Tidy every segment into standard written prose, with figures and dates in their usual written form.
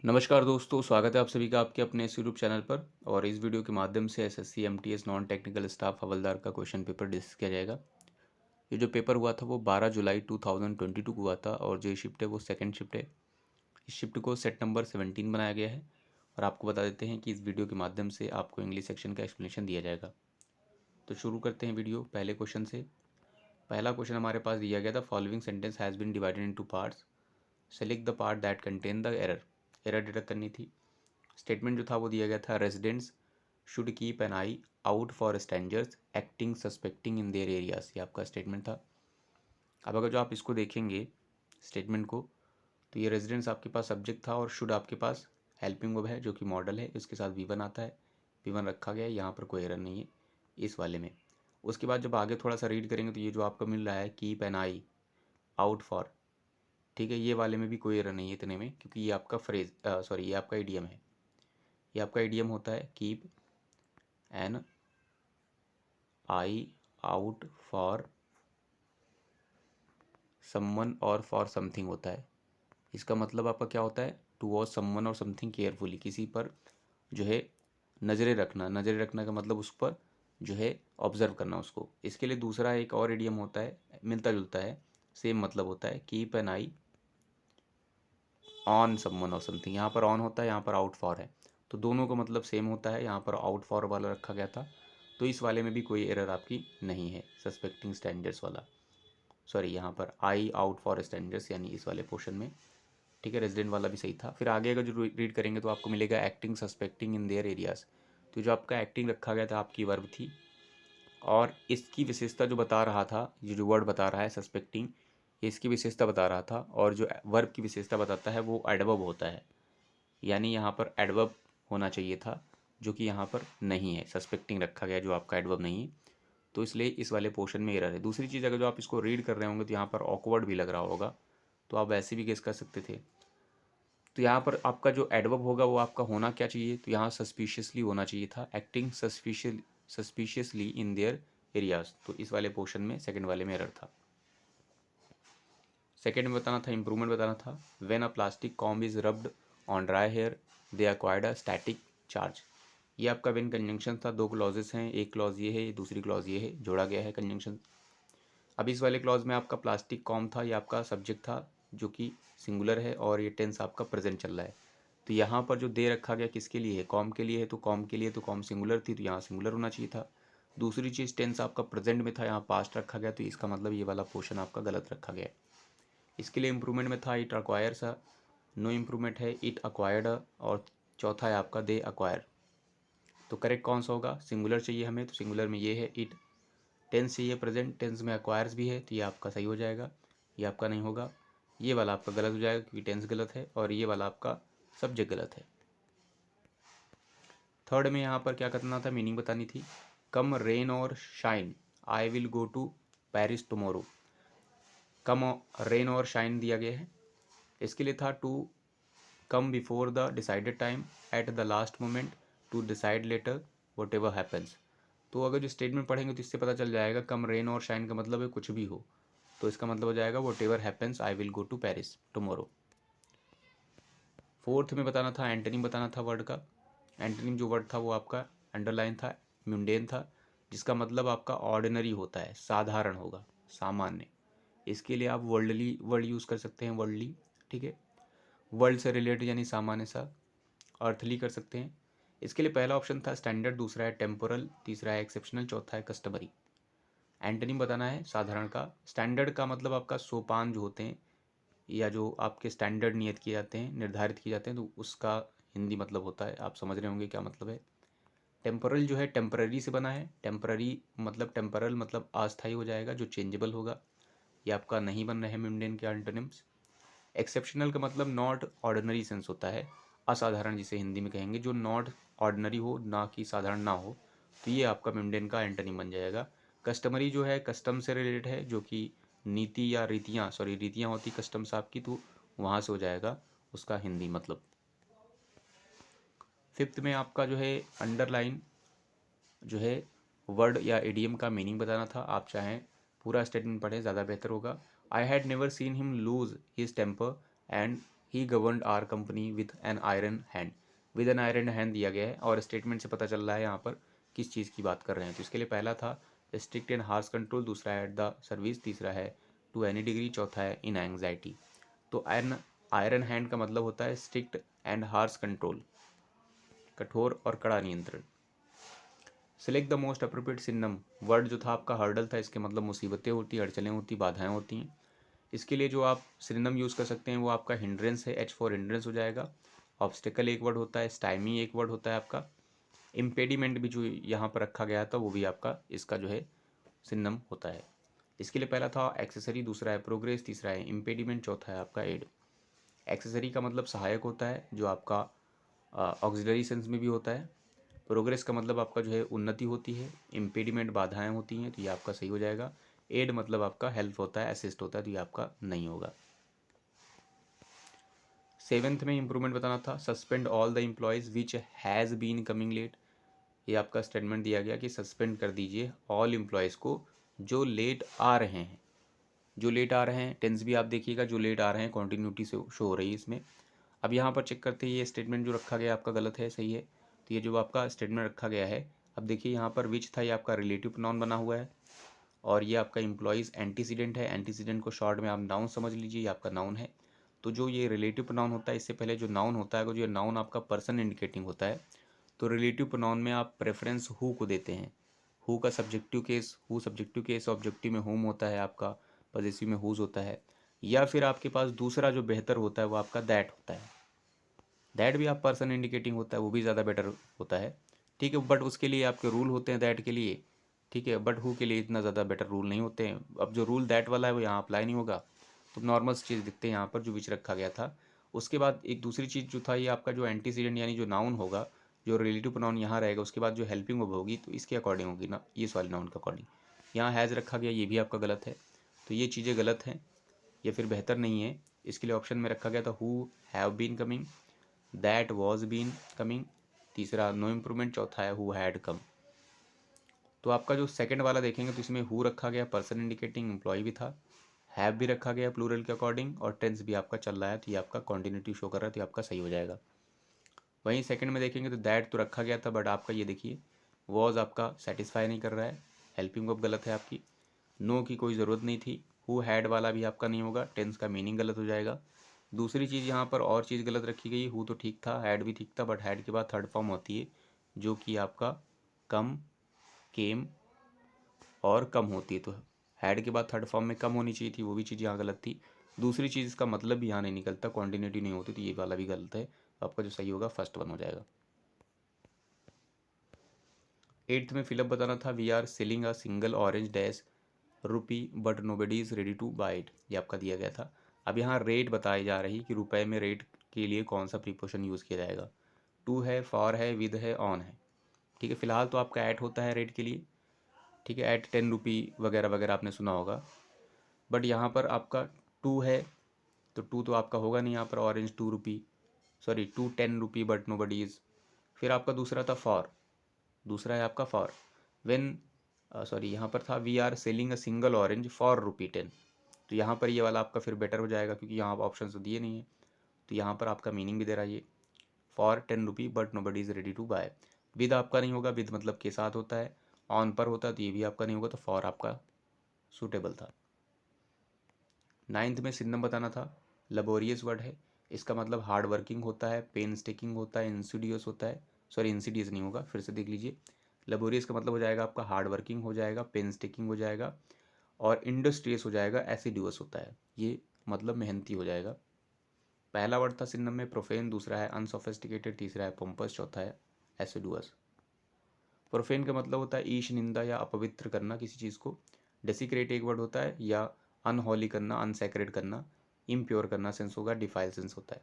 नमस्कार दोस्तों, स्वागत है आप सभी का आपके अपने इस यूट्यूब चैनल पर। और इस वीडियो के माध्यम से SSC MTS non technical staff हवलदार का क्वेश्चन पेपर डिस्कस किया जाएगा। ये जो पेपर हुआ था वो 12 जुलाई 2022 को हुआ था और जो ये शिफ्ट है वो सेकंड शिफ्ट है। इस शिफ्ट को सेट नंबर 17 बनाया गया है। और आपको बता देते हैं कि इस वीडियो के माध्यम से आपको इंग्लिश सेक्शन का एक्सप्लेनेशन दिया जाएगा। तो शुरू करते हैं वीडियो पहले क्वेश्चन से। पहला क्वेश्चन हमारे पास दिया गया था, following sentence has been divided into parts, select the part that contain the error. Error detect करनी थी। स्टेटमेंट जो था वो दिया गया था, residents should keep an eye out for strangers acting suspecting in their areas. ये आपका स्टेटमेंट था। अब अगर जो आप इसको देखेंगे स्टेटमेंट को, तो ये रेजिडेंट्स आपके पास सब्जेक्ट था और शुड आपके पास हेल्पिंग वर्ब है जो कि मॉडल है, इसके साथ वी वन आता है, वी वन रखा गया है, यहाँ पर कोई एरर नहीं है इस वाले में। उसके बाद जब आगे थोड़ा सा रीड करेंगे तो ये जो आपको मिल रहा है, keep an eye out for, ठीक है, ये वाले में भी कोई एरर नहीं है इतने में, क्योंकि ये आपका फ्रेज सॉरी ये आपका ईडीएम है। ये आपका ईडीएम होता है, keep an eye out for someone और फॉर समथिंग होता है। इसका मतलब आपका क्या होता है, टू वॉच समवन और समथिंग केयरफुली, किसी पर जो है नज़रें रखना। नज़रें रखना का मतलब उस पर जो है ऑब्जर्व करना उसको। इसके लिए दूसरा एक और इडियम होता है, मिलता जुलता है, सेम मतलब होता है, keep an I on someone और समथिंग। यहाँ पर ऑन होता है, यहाँ पर आउट फॉर है, तो दोनों का मतलब सेम होता है। यहाँ पर आउट फॉर वाला रखा गया था, तो इस वाले में भी कोई एरर आपकी नहीं है, सस्पेक्टिंग स्टैंडर्ड्स वाला। सॉरी, यहाँ पर आई आउट फॉर स्टैंडर्ड्स यानी इस वाले पोर्शन में, ठीक है। रेजिडेंट वाला भी सही था। फिर आगे अगर जो रीड करेंगे तो आपको मिलेगा acting suspecting in their areas. तो जो आपका एक्टिंग रखा गया था आपकी वर्ब थी, और इसकी विशेषता जो बता रहा था, ये जो वर्ड बता रहा है सस्पेक्टिंग, ये इसकी विशेषता बता रहा था। और जो वर्ब की विशेषता बताता है वो एडवर्ब होता है, यानी यहाँ पर एडवर्ब होना चाहिए था, जो कि यहाँ पर नहीं है, सस्पेक्टिंग रखा गया जो आपका एडवर्ब नहीं है, तो इसलिए इस वाले पोर्शन में एरर है। दूसरी चीज़, अगर जो आप इसको रीड कर रहे होंगे तो यहाँ पर ऑकवर्ड भी लग रहा होगा, तो आप वैसे भी गेस कर सकते थे। तो यहाँ पर आपका जो एडवर्ब होगा वो आपका होना क्या चाहिए, तो यहाँ सस्पिशियसली होना चाहिए था, acting suspiciously in their areas. तो इस वाले पोर्शन में सेकंड वाले में एरर था। सेकंड में बताना था, इंप्रूवमेंट बताना था, when a plastic comb is rubbed on dry hair they acquired a static charge. ये आपका व्हेन कंजंक्शन था। दो क्लॉजेस हैं, एक क्लॉज ये है, दूसरी क्लॉज ये है, जोड़ा गया है कंजंक्शन। अब इस वाले क्लॉज में आपका प्लास्टिक कॉम था, ये आपका सब्जेक्ट था जो कि सिंगुलर है, और ये टेंस आपका प्रेजेंट चल रहा है। तो यहाँ पर जो दे रखा गया किसके लिए है, कॉम के लिए है, तो कॉम के लिए तो कॉम सिंगुलर थी, तो यहाँ सिंगुलर होना चाहिए था। दूसरी चीज़, टेंस आपका प्रेजेंट में था, यहाँ पास्ट रखा गया, तो इसका मतलब ये वाला पोर्शन आपका गलत रखा गया है। इसके लिए इंप्रूवमेंट में था, it acquires a, no improvement है, इट अक्वायर्ड अ, और चौथा है आपका दे अक्वायर। तो करेक्ट कौन सा होगा, सिंगुलर चाहिए हमें, तो सिंगुलर में ये है इट। टेंस चाहिए प्रेजेंट, टेंस में अक्वायर्स भी है, तो ये आपका सही हो जाएगा, ये आपका नहीं होगा। ये वाला आपका गलत हो जाएगा क्योंकि टेंस गलत है, और ये वाला आपका सब्जेक्ट गलत है। थर्ड में यहाँ पर क्या करना था, मीनिंग बतानी थी, कम रेन और shine I will go to Paris tomorrow. Come rain और शाइन दिया गया है, इसके लिए था to come before the decided time at the last moment to decide later whatever happens. तो अगर जो स्टेटमेंट पढ़ेंगे तो इससे पता चल जाएगा, कम रेन और शाइन का मतलब है कुछ भी हो, तो इसका मतलब हो जाएगा whatever happens I will go to Paris tomorrow. Fourth में बताना था, एंटोनिम बताना था वर्ड का। एंटोनिम जो वर्ड था वो आपका अंडरलाइन था, म्यूंडेन था, जिसका मतलब आपका ऑर्डिनरी होता है, साधारण होगा, सामान्य। इसके लिए आप वर्ल्डली वर्ड यूज़ कर सकते हैं, वर्ल्डली, ठीक है, वर्ल्ड से रिलेटेड यानी सामान्य सा। अर्थली कर सकते हैं। इसके लिए पहला ऑप्शन था स्टैंडर्ड, दूसरा है टेम्पोरल, तीसरा है एक्सेप्शनल, चौथा है कस्टमरी। एंटोनिम बताना है साधारण का। स्टैंडर्ड का मतलब आपका सोपान जो होते हैं, या जो आपके स्टैंडर्ड नियत किए जाते हैं, निर्धारित किए जाते हैं, तो उसका हिंदी मतलब होता है, आप समझ रहे होंगे क्या मतलब है। टेम्पोरल जो है टेम्पररी से बना है, टेम्पररी मतलब टेम्परल मतलब अस्थायी हो जाएगा, जो चेंजेबल होगा, ये आपका नहीं बन रहे हैं मिमडेन के एंटोनिम्स। एक्सेप्शनल का मतलब नॉट ऑर्डिनरी सेंस होता है, असाधारण जिसे हिंदी में कहेंगे, जो नॉट ऑर्डिनरी हो, ना कि साधारण ना हो, तो ये आपका मिमडेन का एंटोनिम बन जाएगा। कस्टमरी जो है कस्टम से रिलेटेड है, जो कि नीति या रीतियाँ, सॉरी रीतियाँ होती कस्टम्स आपकी, तो वहाँ से हो जाएगा उसका हिंदी मतलब। फिफ्थ में आपका जो है अंडरलाइन जो है वर्ड या इडियम का मीनिंग बताना था। आप चाहें पूरा स्टेटमेंट पढ़ें, ज़्यादा बेहतर होगा। I had never seen him lose his temper and he governed our company with an iron hand. With an iron hand दिया गया है और स्टेटमेंट से पता चल रहा है यहाँ पर किस चीज़ की बात कर रहे हैं। तो इसके लिए पहला था स्ट्रिक्ट एंड हार्श कंट्रोल, दूसरा है एट द सर्विस, तीसरा है टू एनी डिग्री, चौथा है इन एंग्जाइटी। तो एन आयरन हैंड का मतलब होता है स्ट्रिक्ट एंड हार्श कंट्रोल, कठोर और कड़ा नियंत्रण। Select the most appropriate synonym. Word जो था आपका हर्डल था, इसके मतलब मुसीबतें होती, अड़चनें होती, बाधाएं होती हैं। इसके लिए जो आप सिनोनिम यूज़ कर सकते हैं वो आपका हिंड्रेंस है, एच फॉर हिंड्रेंस हो जाएगा। ऑब्स्टिकल एक वर्ड होता है, स्टाइमी एक वर्ड होता है आपका। इम्पेडिमेंट भी जो यहाँ पर रखा गया था वो भी आपका इसका जो है सिनोनिम होता है। इसके लिए पहला था एक्सेसरी, दूसरा है प्रोग्रेस, तीसरा है इम्पेडिमेंट, चौथा है आपका एड। एक्सेसरी का मतलब सहायक होता है जो आपका ऑक्सिलरी सेंस में भी होता है। प्रोग्रेस का मतलब आपका जो है उन्नति होती है। इम्पेडिमेंट बाधाएं होती हैं, तो ये आपका सही हो जाएगा। एड मतलब आपका हेल्प होता है, असिस्ट होता है, तो ये आपका नहीं होगा। सेवेंथ में इंप्रूवमेंट बताना था। Suspend all the employees which has been coming late. ये आपका स्टेटमेंट दिया गया कि सस्पेंड कर दीजिए ऑल एम्प्लॉयज़ को जो लेट आ रहे हैं। जो लेट आ रहे हैं, टेंस भी आप देखिएगा, जो लेट आ रहे हैं कॉन्टिन्यूटी से शो हो रही है इसमें। अब यहाँ पर चेक करते हैं ये स्टेटमेंट जो रखा गया आपका गलत है सही है। तो ये जो आपका स्टेटमेंट रखा गया है, अब देखिए यहाँ पर विच था, ये आपका रिलेटिव प्रोनाउन बना हुआ है और ये आपका एम्प्लॉयज़ एंटीसीडेंट है। एंटीसीडेंट को शॉर्ट में आप नाउन समझ लीजिए, ये आपका नाउन है। तो जो ये रिलेटिव प्रोनाउन होता है, इससे पहले जो नाउन होता है, अगर जो नाउन आपका पर्सन इंडिकेटिंग होता है, तो रिलेटिव प्रोनाउन में आप प्रेफरेंस हु को देते हैं। हु का subjective case, who subjective case, objective में हुम होता है आपका, पॉजेसिव में हुज होता है। या फिर आपके पास दूसरा जो बेहतर होता है वो आपका दैट होता है। दैट भी आप पर्सन इंडिकेटिंग होता है, वो भी ज़्यादा बेटर होता है। ठीक है, बट उसके लिए आपके रूल होते हैं दैट के लिए। ठीक है, बट हु के लिए इतना ज़्यादा बेटर रूल नहीं होते हैं। अब जो रूल दैट वाला है वो यहाँ अप्लाई नहीं होगा। तो नॉर्मल चीज़ दिखते हैं यहाँ पर जो विच रखा गया था। उसके बाद एक दूसरी चीज़ जो था, ये आपका जो एंटीसीडेंट यानी जो नाउन होगा, जो रिलेटिव प्रोनाउन यहाँ रहेगा, उसके बाद जो हेल्पिंग वर्ब होगी तो इसके अकॉर्डिंग होगी ना, ये वाले नाउन के अकॉर्डिंग। यहाँ हैज़ रखा गया, ये भी आपका गलत है। तो ये चीज़ें गलत हैं, ये फिर बेहतर नहीं है। इसके लिए ऑप्शन में रखा गया था who have been coming, that was been coming, तीसरा नो इम्प्रूवमेंट, चौथा है हु हैड कम। तो आपका जो सेकंड वाला देखेंगे तो इसमें हु रखा गया पर्सन इंडिकेटिंग, एम्प्लॉय भी था, हैव भी रखा गया प्लूरल के अकॉर्डिंग और टेंस भी आपका चल रहा है, तो ये आपका कॉन्टिन्यूटी शो कर रहा है, तो ये आपका सही हो जाएगा। वहीं सेकंड में देखेंगे तो दैट तो रखा गया था, बट आपका ये देखिए वॉज आपका सेटिस्फाई नहीं कर रहा है, हेल्पिंग वर्ब गलत है आपकी, नो की कोई ज़रूरत नहीं थी, हु हैड वाला भी आपका नहीं होगा, टेंस का मीनिंग गलत हो जाएगा। दूसरी चीज़ यहाँ पर और चीज़ गलत रखी गई, हु तो ठीक था, हैड भी ठीक था, बट हैड के बाद थर्ड फॉर्म होती है जो कि आपका कम, केम और कम होती है। तो हैड के बाद थर्ड फॉर्म में कम होनी चाहिए थी, वो भी चीज़ यहाँ गलत थी। दूसरी चीज़ इसका मतलब भी यहाँ नहीं निकलता, कॉन्टिन्यूटी नहीं होती, तो ये वाला भी गलत है। तो आपका जो सही होगा फर्स्ट वन हो जाएगा। एट्थ में फिलअप बताना था। We are selling a single orange dash rupee but nobody is ready to buy it, ये आपका दिया गया था। अब यहाँ रेट बताई जा रही कि रुपए में रेट के लिए कौन सा प्रीपोजिशन यूज़ किया जाएगा। टू है, फॉर है, विद है, ऑन है। ठीक है, फिलहाल तो आपका ऐट होता है रेट के लिए। ठीक है, ऐट 10 रुपी वगैरह वगैरह आपने सुना होगा, बट यहाँ पर आपका टू है तो टू तो आपका होगा नहीं यहाँ पर। Orange 2 rupee, sorry 2 10 rupee but nobody is. फिर आपका दूसरा था फॉर, दूसरा है आपका फॉर व्हेन, सॉरी यहाँ पर था we are selling a single orange for rupee 10। तो यहाँ पर ये वाला आपका फिर बेटर हो जाएगा क्योंकि यहाँ ऑप्शन तो दिए नहीं है, तो यहाँ पर आपका मीनिंग भी दे रहा है ये for 10 rupee but nobody is ready to buy. With आपका नहीं होगा, विद मतलब के साथ होता है, ऑन पर होता है तो ये भी आपका नहीं होगा, तो फॉर आपका सूटेबल था। नाइन्थ में सिनोनिम बताना था। लेबोरियस वर्ड है, इसका मतलब हार्ड वर्किंग होता है, पेन स्टेकिंग होता है, इंसीडियस होता है। सॉरी इंसीडियस नहीं होगा, फिर से देख लीजिए। लेबोरियस का मतलब हो जाएगा आपका हार्ड वर्किंग हो जाएगा, पेन स्टेकिंग हो जाएगा और इंडस्ट्रियस हो जाएगा, एसिडुअस होता है, ये मतलब मेहनती हो जाएगा। पहला वर्ड था सिनोनिम में प्रोफेन, दूसरा है अनसोफिस्टिकेटेड, तीसरा है पोम्पस, चौथा है एसिडुअस। प्रोफेन का मतलब होता है ईश, निंदा या अपवित्र करना किसी चीज़ को। डेसिक्रेट एक वर्ड होता है, या अनहॉली करना, अनसेक्रेट करना, इम्प्योर करना सेंस होगा, डिफाइल सेंस होता है।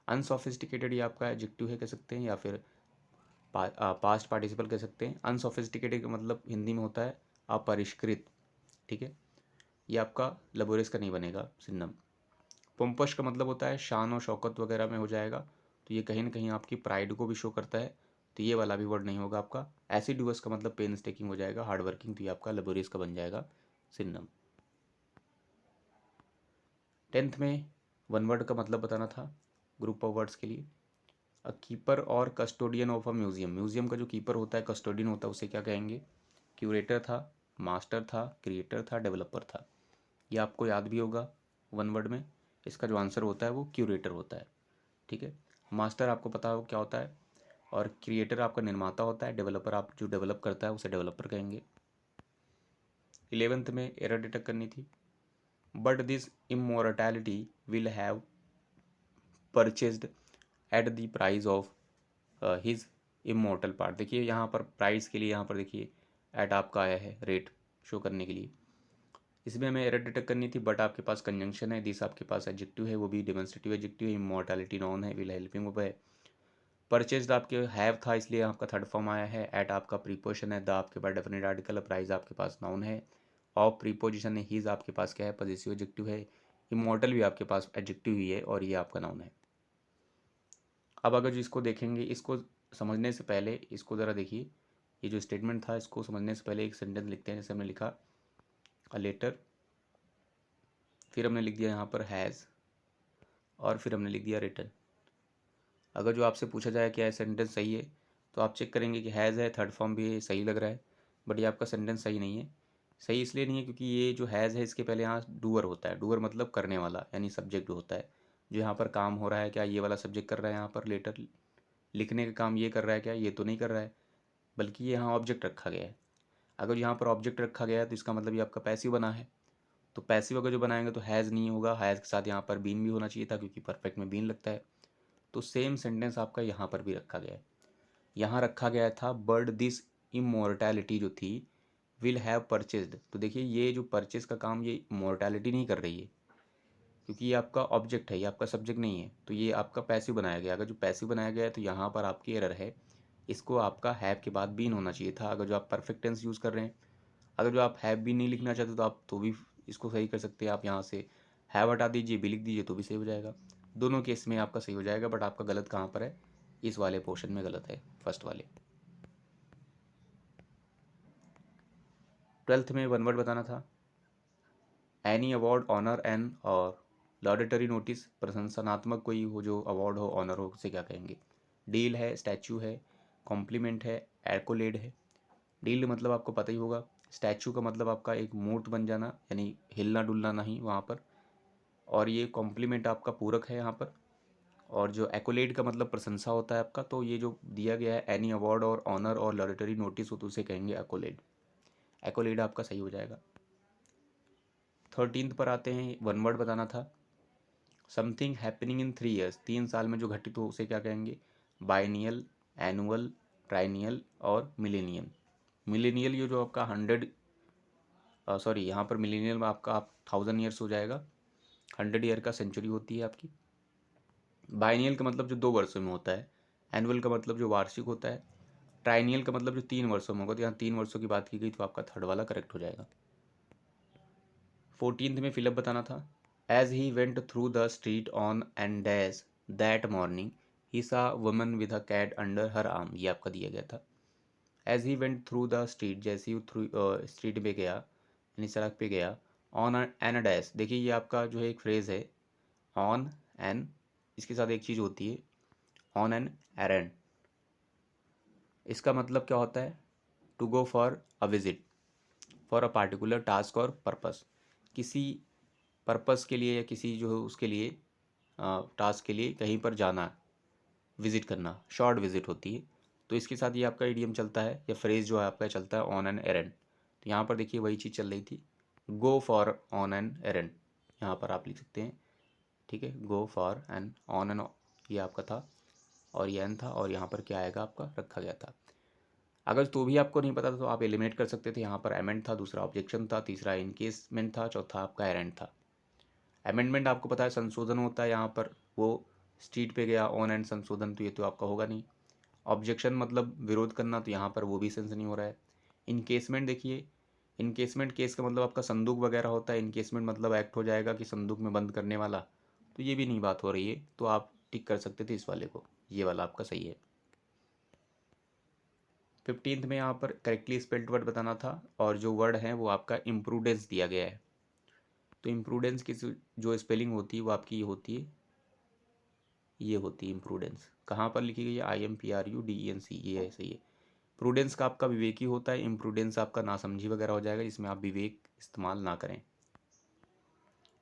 अनसोफिस्टिकेटेड ये आपका एडजेक्टिव है कह सकते हैं, या फिर पास्ट पार्टिसिपल कह सकते हैं। अनसोफिस्टिकेटेड का मतलब हिंदी में होता है अपरिष्कृत। ठीक है, ये आपका लेबोरियस का नहीं बनेगा सिनोनिम। पोम्पस का मतलब होता है शान और शौकत वगैरह में हो जाएगा, तो ये कहीं ना कहीं आपकी प्राइड को भी शो करता है, तो ये वाला भी वर्ड नहीं होगा आपका। एसिडुअस का मतलब पेन स्टेकिंग हो जाएगा, हार्ड वर्किंग, तो ये आपका लेबोरियस का बन जाएगा सिनोनिम। टेंथ में वन वर्ड का मतलब बताना था ग्रुप ऑफ वर्ड्स के लिए। अ कीपर और custodian of a museum, museum का जो कीपर होता है, कस्टोडियन होता है, उसे क्या कहेंगे? क्यूरेटर था, मास्टर था, क्रिएटर था, डेवलपर था। ये आपको याद भी होगा वन वर्ड में। इसका जो आंसर होता है वो क्यूरेटर होता है। ठीक है, मास्टर आपको पता हो क्या होता है, और क्रिएटर आपका निर्माता होता है, डेवलपर आप जो डेवलप करता है उसे डेवलपर कहेंगे। 11th में एरर डिटेक्ट करनी थी। But this immortality will have purchased at the price of his immortal part. देखिए यहाँ पर प्राइस के लिए, यहाँ पर देखिए एट आपका आया है रेट शो करने के लिए। इसमें हमें एरर डिटेक्ट करनी थी, बट आपके पास कंजंक्शन है, दिस आपके पास एडजेक्टिव है, वो भी डेमोन्स्ट्रेटिव एडजेक्टिव है, इमोर्टैलिटी नाउन है, विल हेल्पिंग वर्ब है। परचेज्ड आपके हैव था इसलिए आपका थर्ड फॉर्म आया है। एट आपका प्रीपोजिशन है, द आपके पास डेफिनेट आर्टिकल है, प्राइस आपके पास नाउन है, ऑफ प्रीपोजिशन है, हीज आपके पास क्या है? पॉजेसिव एडजेक्टिव है, इमोर्टल भी आपके पास एडजेक्टिव ही है, और ये आपका नाउन है। अब अगर जो इसको देखेंगे, इसको समझने से पहले इसको ज़रा देखिए, ये जो स्टेटमेंट था इसको समझने से पहले एक सेंटेंस लिखते हैं। जैसे हमने लिखा अ लेटर, फिर हमने लिख दिया यहाँ पर हैज़, और फिर हमने लिख दिया रिटन। अगर जो आपसे पूछा जाए क्या है सेंटेंस सही है, तो आप चेक करेंगे कि हैज़ है, थर्ड फॉर्म भी है, सही लग रहा है, बट ये आपका सेंटेंस सही नहीं है। सही इसलिए नहीं है क्योंकि ये जो हैज़ है इसके पहले यहाँ डूअर होता है। डूअर मतलब करने वाला, यानी सब्जेक्ट होता है। जो यहाँ पर काम हो रहा है, क्या ये वाला सब्जेक्ट कर रहा है? यहाँ पर लेटर लिखने का काम ये कर रहा है क्या? ये तो नहीं कर रहा है, बल्कि ये यहाँ ऑब्जेक्ट रखा गया है। अगर यहाँ पर ऑब्जेक्ट रखा गया है तो इसका मतलब ये आपका पैसिव बना है। तो पैसिव अगर जो बनाएंगे तो हैज़ नहीं होगा, हैज़ के साथ यहाँ पर बीन भी होना चाहिए था, क्योंकि परफेक्ट में बीन लगता है। तो सेम सेंटेंस आपका यहाँ पर भी रखा गया है। यहाँ रखा गया था बट दिस इमोर्टैलिटी जो थी विल हैव परचेज्ड। तो देखिए ये जो परचेज का काम ये इमोर्टैलिटी नहीं कर रही है, क्योंकि ये आपका ऑब्जेक्ट है, ये आपका सब्जेक्ट नहीं है। तो ये आपका पैसिव बनाया गया। अगर जो पैसिव बनाया गया है तो यहाँ पर आपकी एरर है, इसको आपका हैव के बाद बीन होना चाहिए था, अगर जो आप परफेक्ट टेंस यूज़ कर रहे हैं। अगर जो आप हैव भी नहीं लिखना चाहते तो आप तो भी इसको सही कर सकते हैं। आप यहाँ से हैव हटा दीजिए, भी लिख दीजिए, तो भी सही हो जाएगा। दोनों केस में आपका सही हो जाएगा, बट आपका गलत कहाँ पर है? इस वाले पोर्शन में गलत है, फर्स्ट वाले। 12th में वन वर्ड बताना था। एनी अवार्ड, ऑनर एंड और लॉडेटरी नोटिस, प्रशंसनात्मक कोई हो जो अवार्ड हो, ऑनर हो, उसे क्या कहेंगे? डील है, स्टैचू है, कॉम्प्लीमेंट है, एक्कोलेड है। डील मतलब आपको पता ही होगा, स्टैचू का मतलब आपका एक मूर्त बन जाना, यानी हिलना डुलना नहीं वहाँ पर, और ये कॉम्प्लीमेंट आपका पूरक है यहाँ पर। और जो एक्कोलेड का मतलब प्रशंसा होता है आपका, तो ये जो दिया गया है एनी अवार्ड और ऑनर और लॉडेटरी नोटिस हो तो उसे कहेंगे एक्कोलेड। एक्कोलेड आपका सही हो जाएगा। 13th पर आते हैं, वन वर्ड बताना था। समथिंग हैपनिंग इन 3 ईयर्स, 3 साल में जो घटित हो उसे क्या कहेंगे? बाइनियल, एनुअल, ट्राइनियल और मिलेनियल। मिलेनियल ये जो आपका 100, सॉरी यहाँ पर मिलेनियल में आपका आप 1000 ईयर्स हो जाएगा। 100 ईयर का सेंचुरी होती है आपकी। बाइनियल का मतलब जो 2 वर्षों में होता है। एनुअल का मतलब जो वार्षिक होता है। ट्राइनियल का मतलब जो 3 वर्षों में होगा। तो यहाँ 3 वर्षों की बात की गई, तो आपका थर्ड वाला करेक्ट हो जाएगा। 14th में फिलअप बताना था। As he went through the street on and dash that morning he saw woman with a cat under her arm, ये आपका दिया गया था। As he went through the street, जैसे ही थ्रू स्ट्रीट पे गया, यानी सड़क पे गया। ऑन एन डैश, देखिए ये आपका जो है एक फ्रेज़ है, ऑन एन, इसके साथ एक चीज़ होती है ऑन एन एरेंड। इसका मतलब क्या होता है? To go for a visit, for a particular task और पर्पस। किसी पर्पस के लिए या किसी जो है उसके लिए टास्क के लिए कहीं पर जाना, विजिट करना, शॉर्ट विजिट होती है। तो इसके साथ ये आपका इडियम चलता है, या फ्रेज जो है आपका चलता है ऑन एन एरेंड। तो यहाँ पर देखिए वही चीज़ चल रही थी, go for on an errand, यहाँ पर आप लिख सकते हैं। ठीक है, go for an on an, ये आपका था, और ये एन था, और यहाँ पर क्या आएगा आपका रखा गया था। अगर तो भी आपको नहीं पता था तो आप एलिमिनेट कर सकते थे। यहाँ पर अमेंड था, दूसरा ऑब्जेक्शन था, तीसरा इनकेसमेंट था, चौथा आपका एरेंड था। अमेंडमेंट आपको पता है संशोधन होता है, यहाँ पर वो स्ट्रीट पे गया ऑन एंड संशोधन, तो ये तो आपका होगा नहीं। ऑब्जेक्शन मतलब विरोध करना, तो यहाँ पर वो भी सेंस नहीं हो रहा है। इनकेसमेंट देखिए, इनकेसमेंट केस का मतलब आपका संदूक वगैरह होता है, इनकेसमेंट मतलब एक्ट हो जाएगा कि संदूक में बंद करने वाला, तो ये भी नहीं बात हो रही है, तो आप टिक कर सकते थे इस वाले को, ये वाला आपका सही है। 15th में यहाँ पर करेक्टली स्पेल्ड वर्ड बताना था, और जो वर्ड है वो आपका इम्प्रूडेंस दिया गया है। तो इम्प्रूडेंस की जो स्पेलिंग होती है वो आपकी ये होती है, ये होती है इम्प्रूडेंस। कहाँ पर लिखी गई है? IMPRUDENC, ये ऐसे ही है। प्रूडेंस का आपका विवेकी होता है, इम्प्रूडेंस आपका नासमझी वगैरह हो जाएगा, जिसमें आप विवेक इस्तेमाल ना करें।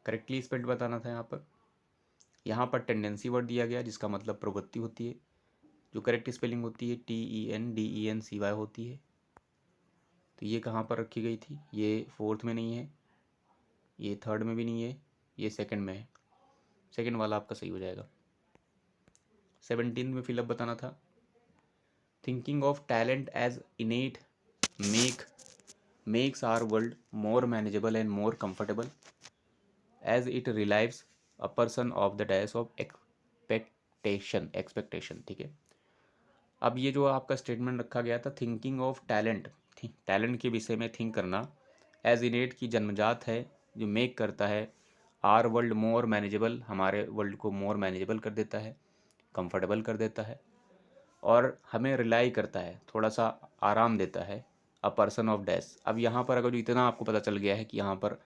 करेक्टली स्पेल्ड बताना था यहाँ पर। यहाँ पर टेंडेंसी वर्ड दिया गया जिसका मतलब प्रवृत्ति होती है, जो करेक्ट स्पेलिंग होती है TENDENCY होती है। तो ये कहाँ पर रखी गई थी? ये फोर्थ में नहीं है, ये थर्ड में भी नहीं है, ये सेकंड में है। सेकंड वाला आपका सही हो जाएगा। 17 में फिलअप बताना था। Thinking of talent as innate makes our world more manageable and more comfortable as it relieves a person of the days of expectation। ठीक है, अब ये जो आपका स्टेटमेंट रखा गया था, थिंकिंग ऑफ टैलेंट, टैलेंट के विषय में थिंक करना, एज इनेट की जन्मजात है, जो मेक करता है आर वर्ल्ड मोर मैनेजेबल, हमारे वर्ल्ड को मोर मैनेजेबल कर देता है, कंफर्टेबल कर देता है, और हमें रिलाई करता है, थोड़ा सा आराम देता है, अ पर्सन ऑफ डैश। अब यहाँ पर अगर जो इतना आपको पता चल गया है कि यहाँ पर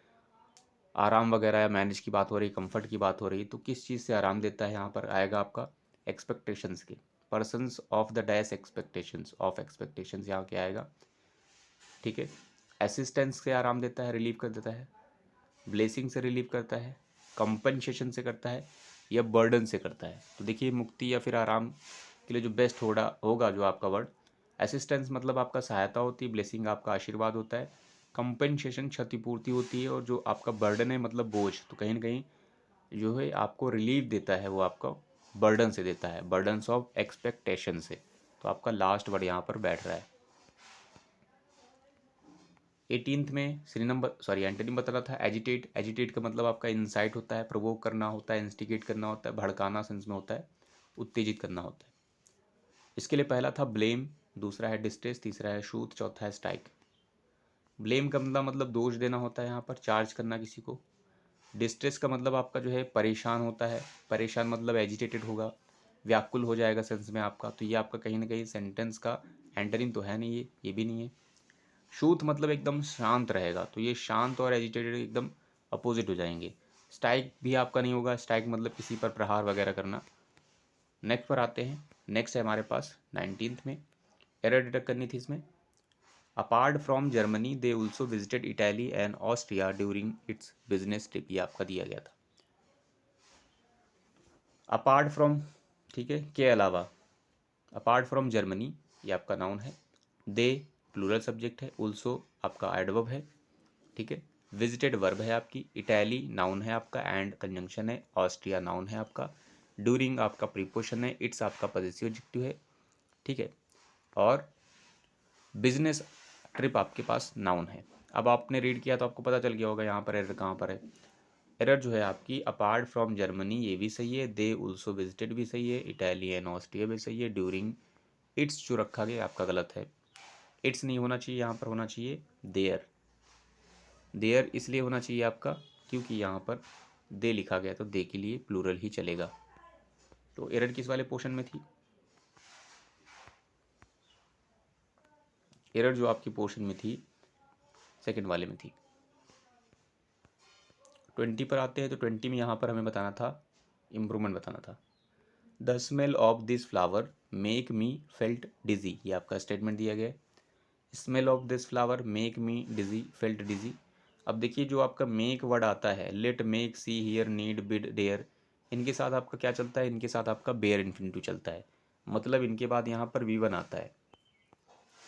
आराम वगैरह या मैनेज की बात हो रही, कंफर्ट की बात हो रही, तो किस चीज़ से आराम देता है? यहाँ पर आएगा आपका एक्सपेक्टेशंस के, persons of the dash expectations, of expectations यहाँ क्या आएगा? ठीक है, असिस्टेंस से आराम देता है, रिलीव कर देता है, ब्लेसिंग से रिलीव करता है, कंपनसेशन से करता है, या बर्डन से करता है। तो देखिए मुक्ति या फिर आराम के लिए जो बेस्ट होगा जो आपका वर्ड, असिस्टेंस मतलब आपका सहायता होती है, ब्लेसिंग आपका आशीर्वाद होता है, कंपनसेशन क्षतिपूर्ति होती है, और जो आपका बर्डन है मतलब बोझ, तो कहीं ना कहीं जो है आपको रिलीफ देता है वो आपका बर्डन से देता है, बर्डन्स ऑफ एक्सपेक्टेशन से। तो आपका लास्ट वर्ड यहाँ पर बैठ रहा है। 18th में एंटोनिम बताना था। एजिटेट, एजिटेट का मतलब आपका इंसाइट होता है, प्रोवोक करना होता है, इंस्टिगेट करना होता है, भड़काना सेंस में होता है, उत्तेजित करना होता है। इसके लिए पहला था ब्लेम, दूसरा है डिस्ट्रेस, तीसरा है शूट, चौथा है स्ट्राइक। ब्लेम का मतलब दोष देना होता है, यहाँ पर चार्ज करना किसी को। डिस्ट्रेस का मतलब आपका जो है परेशान होता है, परेशान मतलब एजिटेटेड होगा, व्याकुल हो जाएगा सेंस में आपका। तो ये आपका कहीं ना कहीं सेंटेंस का एंटोनिम तो है नहीं, ये भी नहीं है। शूथ मतलब एकदम शांत रहेगा, तो ये शांत और एजिटेटेड एकदम अपोजिट हो जाएंगे। स्ट्राइक भी आपका नहीं होगा, स्ट्राइक मतलब किसी पर प्रहार वगैरह करना। नेक्स्ट पर आते हैं। नेक्स्ट है हमारे पास 19th में, एरर डिटेक्ट करनी थी इसमें। Apart from Germany they also visited Italy and Austria during its business trip, ये आपका दिया गया था। अपार्ट फ्रॉम, ठीक है, के अलावा, अपार्ट फ्रॉम जर्मनी ये आपका नाउन है, दे प्लूरल सब्जेक्ट है, ऑल्सो आपका एडवर्ब है, ठीक है, विजिटेड वर्ब है आपकी, इटैली नाउन है आपका एंड कंजंक्शन है, ऑस्ट्रिया नाउन है आपका, ड्यूरिंग आपका प्रीपोजिशन है, इट्स आपका पॉजेसिव एडजेक्टिव है, ठीक है, और बिजनेस ट्रिप आपके पास नाउन है। अब आपने रीड किया तो आपको पता चल गया होगा यहाँ पर एरर कहाँ पर है। एरर जो है आपकी अपार्ट फ्रॉम जर्मनी ये भी सही है, दे ऑल्सो विजिटेड भी सही है, इटैली एंड ऑस्ट्रिया भी सही है, ड्यूरिंग इट्स जो रखा गया आपका गलत है। इट्स नहीं होना चाहिए, यहाँ पर होना चाहिए देयर। देयर इसलिए होना चाहिए आपका क्योंकि यहाँ पर दे लिखा गया, तो दे के लिए प्लूरल ही चलेगा। तो एरर किस वाले पोर्शन में थी? एरर जो आपकी पोर्शन में थी सेकंड वाले में थी। 20 पर आते हैं। तो 20 में यहाँ पर हमें बताना था, इम्प्रूवमेंट बताना था। The smell of this flower make me felt dizzy, ये आपका स्टेटमेंट दिया गया है। Smell of this flower make me dizzy, felt dizzy. अब देखिए जो आपका मेक वर्ड आता है, let, make, see, hear, need, bid, dare, इनके साथ आपका क्या चलता है? इनके साथ आपका बेयर इन्फिनिटिव चलता है, मतलब इनके बाद यहाँ पर V1 आता है,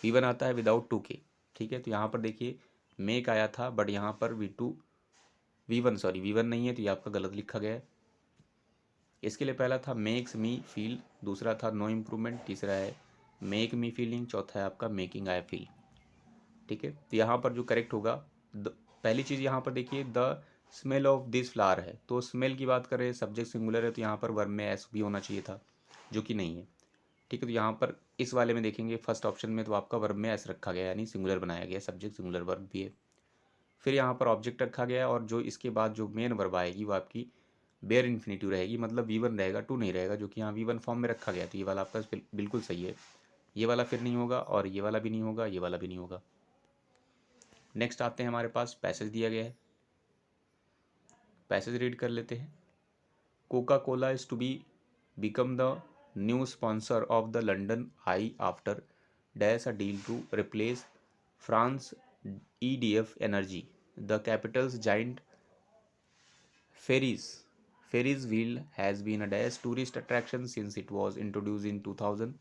V1 आता है विदाउट टू के, ठीक है। तो यहाँ पर देखिए मेक आया था, बट यहाँ पर V1 नहीं है, तो ये आपका गलत लिखा गया है। इसके लिए पहला था मेक्स मी फील, दूसरा था नो इम्प्रूवमेंट, तीसरा है मेक मी फीलिंग, चौथा है आपका मेकिंग आई फील, ठीक है। तो यहाँ पर जो करेक्ट होगा, पहली चीज़ यहाँ पर देखिए the smell of this flower है, तो स्मेल की बात करें, सब्जेक्ट सिंगुलर है, तो यहाँ पर वर्ब में एस भी होना चाहिए था, जो कि नहीं है, ठीक है। तो यहाँ पर इस वाले में देखेंगे फर्स्ट ऑप्शन में, तो आपका वर्ब में एस रखा गया, यानी सिंगुलर बनाया गया, सब्जेक्ट सिंगुलर वर्ब भी है। फिर यहाँ पर ऑब्जेक्ट रखा गया है, और जो इसके बाद जो मेन वर्ब आएगी वो आपकी बेयर इन्फिनिटिव रहेगी, मतलब V1 रहेगा, टू नहीं रहेगा, जो कि यहाँ V1 फॉर्म में रखा गया। तो ये वाला आपका बिल्कुल सही है, ये वाला फिर नहीं होगा, और ये वाला भी नहीं होगा, ये वाला भी नहीं होगा। नेक्स्ट आते हैं, हमारे पास पैसेज दिया गया है। पैसेज रीड कर लेते हैं। Coca Cola is to be become the new sponsor of the London Eye after dash a deal to replace France EDF Energy. The capital's giant Ferris wheel has been a dash tourist attraction since it was introduced in 2000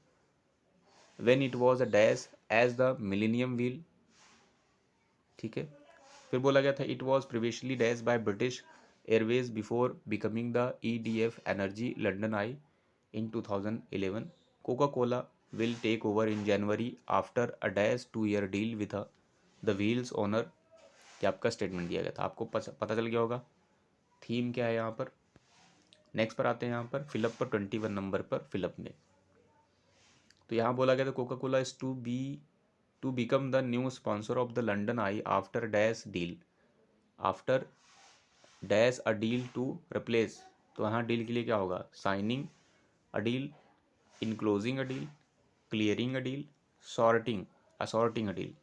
when it was a dash as the Millennium Wheel. ठीक है, फिर बोला गया था it was previously dash by British Airways before becoming the EDF energy London I in 2011. Coca-Cola will take over in January after a dash 2-year deal with the Wheels owner. क्या आपका statement दिया गया था, आपको पता चल गया होगा थीम क्या है यहाँ पर। नेक्स्ट पर आते हैं, यहाँ पर फिलअप पर 21 नंबर पर फिलअप में। तो यहाँ बोला गया था Coca Cola is to become the new sponsor of the London eye after dash deal, after dash a deal to replace. तो यहाँ डील के लिए क्या होगा, signing a deal, enclosing a deal, clearing a deal, assorting a deal.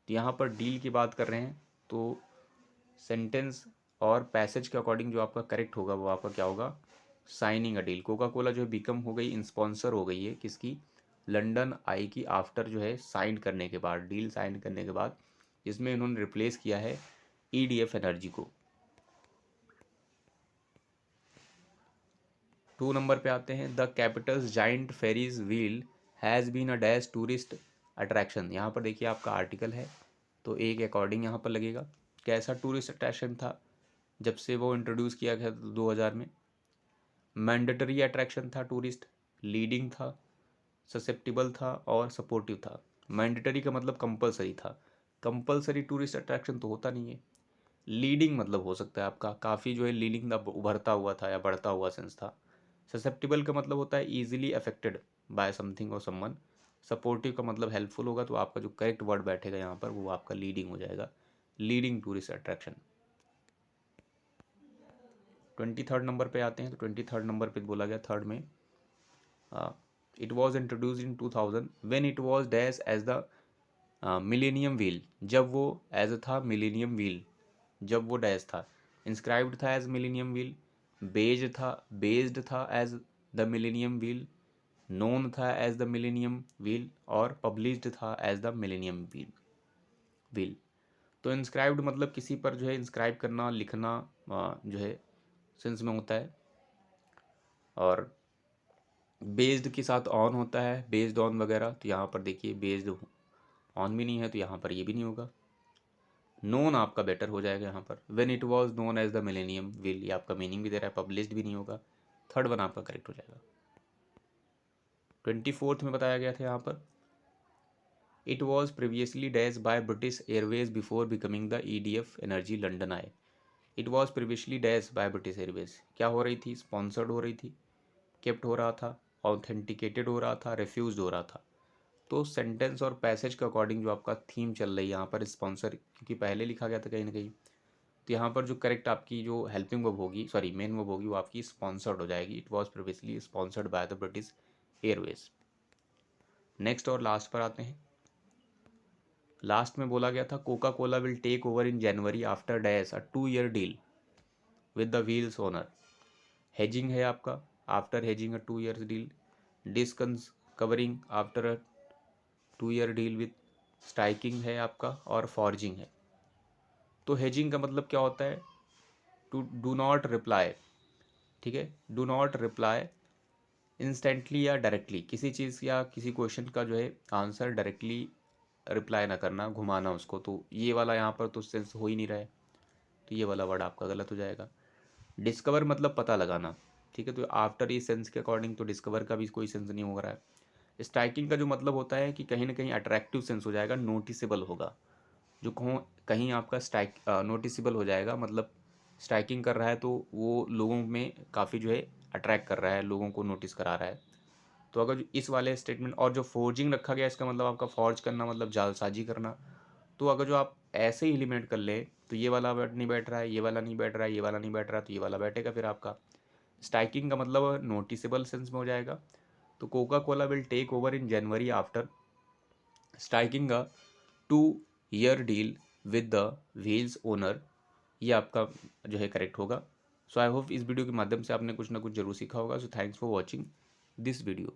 तो यहाँ पर deal की बात कर रहे हैं तो सेंटेंस और पैसेज के अकॉर्डिंग जो आपका करेक्ट होगा वो आपका क्या होगा, signing a deal. Coca Cola जो है बिकम हो गई, इंस्पॉन्सर हो गई है किसकी, लंडन आई की, आफ्टर जो है साइन करने के बाद, डील साइन करने के बाद, जिसमें इन्होंने रिप्लेस किया है EDF एनर्जी को। 2 नंबर पे आते हैं, the capital's giant Ferris wheel has been a dash tourist attraction. यहाँ पर देखिए आपका आर्टिकल है तो एक अकॉर्डिंग यहाँ पर लगेगा। कैसा टूरिस्ट अट्रैक्शन था, जब से वो इंट्रोड्यूस किया गया था 2000 में। मैंडेटरी अट्रैक्शन था टूरिस्ट, लीडिंग था, ससेप्टिबल था और सपोर्टिव था। मैंडेटरी का मतलब कंपलसरी था, कंपलसरी टूरिस्ट अट्रैक्शन तो होता नहीं है। लीडिंग मतलब हो सकता है आपका काफ़ी जो है लीडिंग का उभरता हुआ था या बढ़ता हुआ सेंस था। ससेप्टिबल का मतलब होता है ईजिली अफेक्टेड बाय समथिंग और समवन। सपोर्टिव का मतलब हेल्पफुल होगा, तो आपका जो करेक्ट वर्ड बैठेगा यहाँ पर वो आपका लीडिंग हो जाएगा, leading tourist attraction. 23rd number पे आते हैं, तो 23rd नंबर पे बोला गया थर्ड में, it was introduce in 2000 when it was dash as the millennium wheel, जब वो एज था मिलेनियम व्हील, जब वो डैश था। इंस्क्राइब्ड था एज मिलेनियम व्हील, बेस्ड था as the millennium wheel, known था एज द मिलेनियम व्हील और पब्लिश्ड था एज द मिलेनियम व्हील। तो इंस्क्राइब्ड मतलब किसी पर जो है इंस्क्राइब करना, लिखना जो है सेंस में होता है, और बेस्ड के साथ ऑन होता है, बेस्ड ऑन वगैरह। तो यहाँ पर देखिए बेस्ड ऑन भी नहीं है तो यहाँ पर ये भी नहीं होगा। नोन आपका बेटर हो जाएगा यहाँ पर, when it was known as the millennium wheel, ये आपका मीनिंग भी दे रहा है, पब्लिश्ड भी नहीं होगा। थर्ड वन आपका करेक्ट हो जाएगा। 24th में बताया गया था यहाँ पर, it was previously dash by British Airways before becoming the EDF energy London I. It was previously dash by British Airways, क्या हो रही थी, स्पॉन्सर्ड हो रही थी, केप्ट हो रहा था, ऑथेंटिकेटेड हो रहा था, रिफ्यूज हो रहा था। तो सेंटेंस और पैसेज के अकॉर्डिंग जो आपका थीम चल रही है यहाँ पर, स्पॉन्सर क्योंकि पहले लिखा गया था कहीं ना कहीं, तो यहाँ पर जो करेक्ट आपकी जो हेल्पिंग वर्ब होगी, सॉरी मेन वर्ब होगी, वो आपकी स्पॉन्सर्ड हो जाएगी। It was previously sponsored by the British Airways. Next और लास्ट पर आते हैं। लास्ट में बोला गया था Coca Cola will take over in January after dash a 2-year deal with the wheel's owner. Hedging है आपका, after hedging a 2 years deal, डिस्कंस covering after a 2-year deal with, striking है आपका और फॉर्जिंग है। तो हेजिंग का मतलब क्या होता है, टू डू नॉट रिप्लाई, ठीक है, डू नॉट रिप्लाई इंस्टेंटली या डायरेक्टली, किसी चीज़ या किसी क्वेश्चन का जो है आंसर डायरेक्टली रिप्लाई ना करना, घुमाना उसको। तो ये वाला यहाँ पर तो सेंस हो ही नहीं रहा है, तो ये वाला वर्ड आपका गलत हो जाएगा। डिस्कवर मतलब पता लगाना, ठीक है, तो आफ्टर ये सेंस के अकॉर्डिंग तो डिस्कवर का भी कोई सेंस नहीं हो रहा है। स्ट्राइकिंग का जो मतलब होता है कि कहीं ना कहीं अट्रैक्टिव सेंस हो जाएगा, नोटिसेबल होगा, जो कहीं आपका स्ट्राइक नोटिसेबल हो जाएगा, मतलब स्ट्राइकिंग कर रहा है तो वो लोगों में काफ़ी जो है अट्रैक्ट कर रहा है, लोगों को नोटिस करा रहा है। तो अगर जो इस वाले स्टेटमेंट और जो फोर्जिंग रखा गया, इसका मतलब आपका फॉर्ज करना मतलब जालसाजी करना। तो अगर जो आप ऐसे ही एलिमिनेट कर ले तो ये वाला वर्ड नहीं बैठ रहा है, ये वाला नहीं बैठ रहा है, ये वाला नहीं बैठ रहा है, तो ये वाला बैठेगा फिर आपका। स्ट्राइकिंग का मतलब नोटिसेबल सेंस में हो जाएगा। तो Coca Cola will take over in January after striking a 2-year deal with the wheel's owner, ये आपका जो है करेक्ट होगा। सो आई होप इस वीडियो के माध्यम से आपने कुछ ना कुछ जरूर सीखा होगा। So thanks for watching this video.